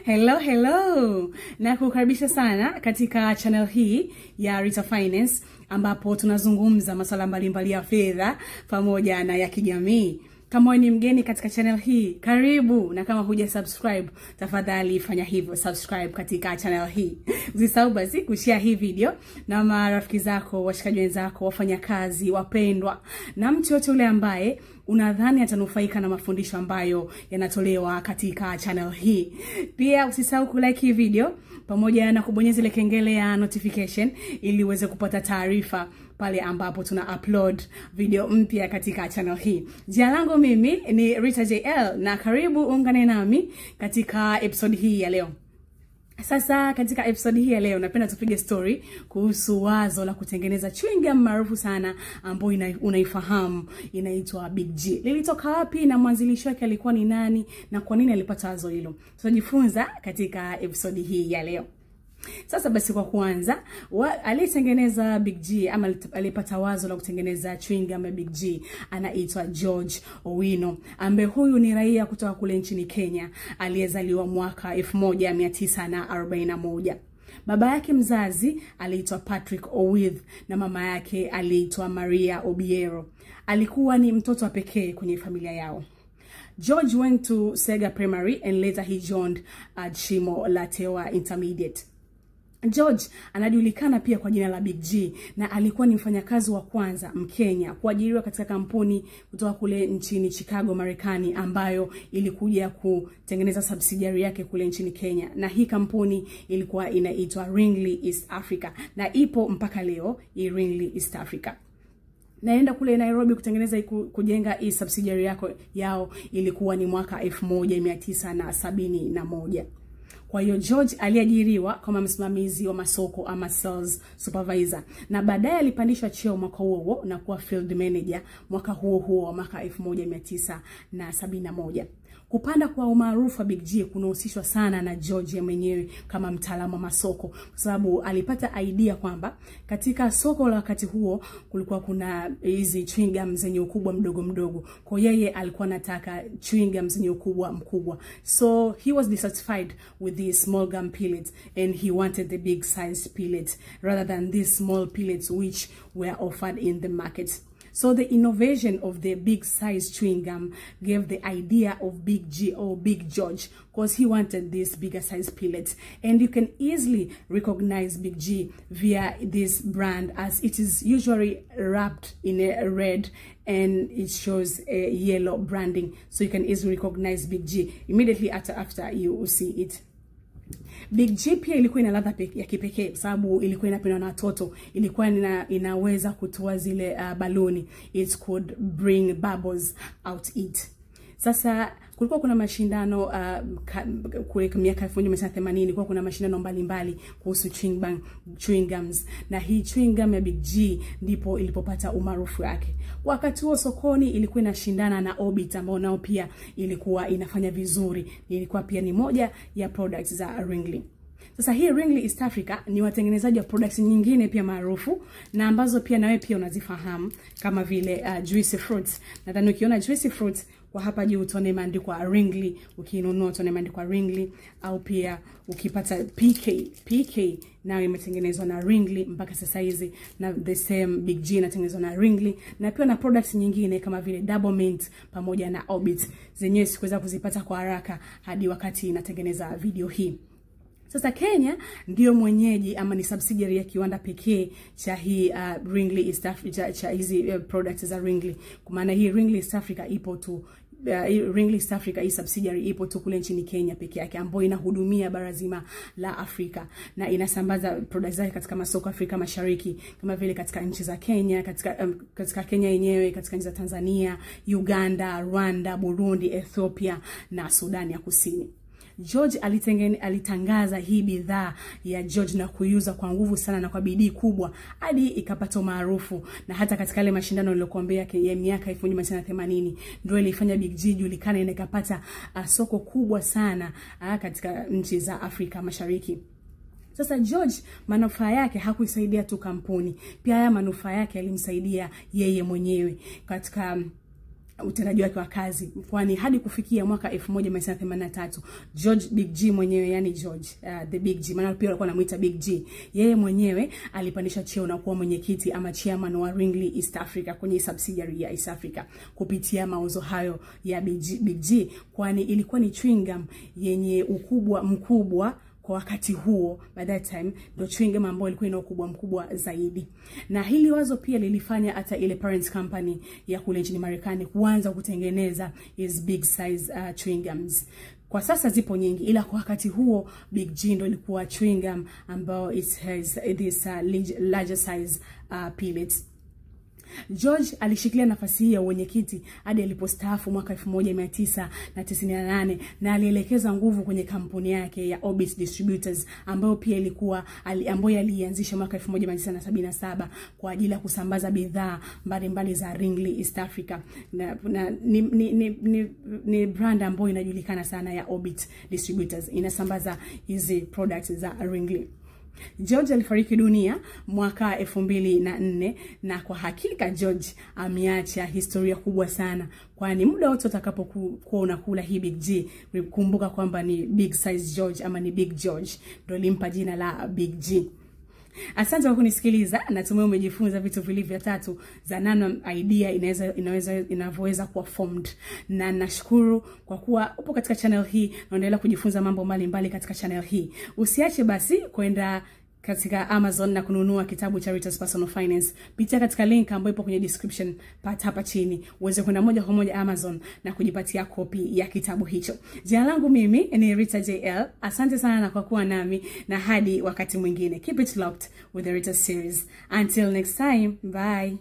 Hello. Na kukaribisha sana katika channel hii ya Rita Finance ambapo tunazungumza masuala mbalimbali ya fedha pamoja na ya kijamii. Kama wewe ni mgeni katika channel hii, karibu, na kama huja subscribe, tafadhali fanya hivyo, subscribe katika channel hii. Usisahau basi kushare hii video na marafiki zako, washikaji wenzako, wafanyakazi, wapendwa na mtu yote yule ambaye unadhani atanufaika na mafundisho ambayo yanatolewa katika channel hii. Pia usisahau kulike hii video pamoja na kubonyeza ile kengele ya notification ili uweze kupata taarifa pale ambapo tuna upload video mpya katika channel hii. Jina langu mimi ni Rita JL na karibu ungane nami katika episode hii ya leo. Sasa katika episode hii ya leo napenda tupige story kuhusu wazo la kutengeneza chewing gum maarufu sana ambayo unaifahamu, inaitwa Big G. Lilitoka wapi na mwanzilishi wake alikuwa ni nani na kwa nini alipata wazo hilo? Tutajifunza katika episode hii ya leo. Sasa basi kwa kuanza, aliyetengeneza Big G ama alipata wazo la kutengeneza chewing gum ya Big G anaitwa George Owino, ambaye huyu ni raia kutoka kule nchini Kenya aliyezaliwa mwaka 1941. Baba yake mzazi aliitwa Patrick Owith na mama yake aliitwa Maria Obiero. Alikuwa ni mtoto wa pekee kwenye familia yao. George went to Sega Primary and later he joined Shimo La Tewa Intermediate. George anajulikana pia kwa jina la Big G na alikuwa ni mfanyakazi wa kwanza Mkenya kuajiriwa katika kampuni kutoka kule nchini Chicago, Marekani, ambayo ilikuja kutengeneza subsidiary yake kule nchini Kenya, na hii kampuni ilikuwa inaitwa Ringley East Africa na ipo mpaka leo hii Ringley East Africa. Naenda kule Nairobi kujenga hii subsidiary yao ilikuwa ni mwaka 1971. Kwa hiyo George aliajiriwa kama msimamizi wa masoko ama sales supervisor, na baadaye alipandishwa cheo mwaka huo na kuwa field manager mwaka huo mwaka 1971. Kupanda kwa umaarufu wa Big G kunahusishwa sana na George mwenyewe kama mtaalamu wa masoko, kwa sababu alipata idea kwamba katika soko la wakati huo kulikuwa kuna hizi chewing gum zenye ukubwa mdogo. Kwa yeye alikuwa anataka chewing gum zenye ukubwa mkubwa. So he was dissatisfied with the small gum pellets and he wanted the big size pellets rather than these small pellets which were offered in the market. So the innovation of the big size chewing gum gave the idea of Big G or Big George, because he wanted this bigger size pellets. And you can easily recognize Big G via this brand, as it is usually wrapped in a red and it shows a yellow branding. So you can easily recognize Big G immediately after you see it. Big G pia ilikuwa ina ladha ya kipekee kwa sababu ilikuwa inapendwa na watoto. Ilikuwa inaweza kutoa zile baluni. It could bring bubbles out it. Sasa kulikuwa kuna mashindano kule miaka 1980, kulikuwa kuna mashindano mbalimbali kuhusu chewing gums, na hii chewing gum ya Big G ndipo ilipopata umaarufu wake. Wakati huo sokoni ilikuwa inashindana na Orbit ambao nao pia ilikuwa inafanya vizuri. Ilikuwa pia ni moja ya products za Ringley. Sasa hii Ringley East Africa ni watengenezaji wa products nyingine pia maarufu na ambazo pia nawe pia unazifahamu kama vile juicy fruits. Nadhani ukiona juicy fruits kwa hapa juu utaona imeandikwa Ringley, ukinunua utaona imeandikwa Ringley, au pia ukipata PK nayo imetengenezwa na Ringley mpaka sasa hizi, na the same Big G inatengenezwa na Ringley, na pia na products nyingine kama vile Double Mint pamoja na Orbit. Zenyewe sikuweza kuzipata kwa haraka hadi wakati inatengeneza video hii. Sasa Kenya ndio mwenyeji ama ni subsidiary ya kiwanda pekee cha hii Ringley East Africa, cha hizi products za Ringley. Kwa maana hii Ringley East Africa ipo tu Ringley East Africa, hii subsidiary ipo tu kule nchini Kenya pekee yake, ambayo inahudumia bara zima la Afrika na inasambaza products zake katika masoko Afrika Mashariki, kama vile katika nchi za Kenya, katika Kenya yenyewe, katika nchi za Tanzania, Uganda, Rwanda, Burundi, Ethiopia na Sudan ya Kusini. George alitangaza hii bidhaa ya George na kuiuza kwa nguvu sana na kwa bidii kubwa hadi ikapata maarufu, na hata katika ile mashindano niliyokuambia ya miaka 1980 ndio ilifanya Big G julikana na ikapata soko kubwa sana katika nchi za Afrika Mashariki. Sasa George manufaa yake hakuisaidia tu kampuni, pia haya manufaa yake yalimsaidia yeye mwenyewe katika utendaji wake wa kazi, kwani hadi kufikia mwaka 1983 George Big G mwenyewe, yani George the Big G, maana pia walikuwa wanamuita Big G, yeye mwenyewe alipandisha cheo na kuwa mwenyekiti ama chairman wa Wrigley East Africa, kwenye subsidiary ya East Africa, kupitia mauzo hayo ya Big G, kwani ilikuwa ni chewing gum yenye ukubwa mkubwa kwa wakati huo. By that time ndio chewing gum ambayo ilikuwa ina ukubwa mkubwa zaidi, na hili wazo pia lilifanya hata ile parent company ya kule nchini Marekani kuanza kutengeneza is big size chewing gums. Kwa sasa zipo nyingi, ila kwa wakati huo Big G ndio ilikuwa chewing gum ambao it has this larger size pellets. George alishikilia nafasi hii ya uwenyekiti hadi alipostaafu mwaka 1998, na alielekeza nguvu kwenye kampuni yake ya Orbit Distributors ambayo pia ilikuwa ambayo alianzisha mwaka 1977 kwa ajili ya kusambaza bidhaa mbalimbali za Wrigley East Africa, na ni brand ambayo inajulikana sana ya Orbit Distributors, inasambaza hizi products za Wrigley. George alifariki dunia mwaka 2004, na kwa hakika George ameacha historia kubwa sana, kwani muda wote utakapokuwa unakula hii Big G, kumbuka kwamba ni Big Size George ama ni Big George, ndio limpa jina la Big G. Asante kwa kunisikiliza. Natumai umejifunza vitu vilivyo tatu za namna idea inavyoweza kuwa formed, na nashukuru kwa kuwa upo katika channel hii na unaendelea kujifunza mambo mbalimbali katika channel hii. Usiache basi kwenda katika Amazon na kununua kitabu cha Rita's Personal Finance. Pitia katika link ambayo ipo kwenye description hapa chini, uweze kwenda moja kwa moja Amazon na kujipatia kopi ya kitabu hicho. Jina langu mimi ni Rita JL. Asante sana kwa kuwa nami, na hadi wakati mwingine. Keep it locked with the Rita series. Until next time, bye.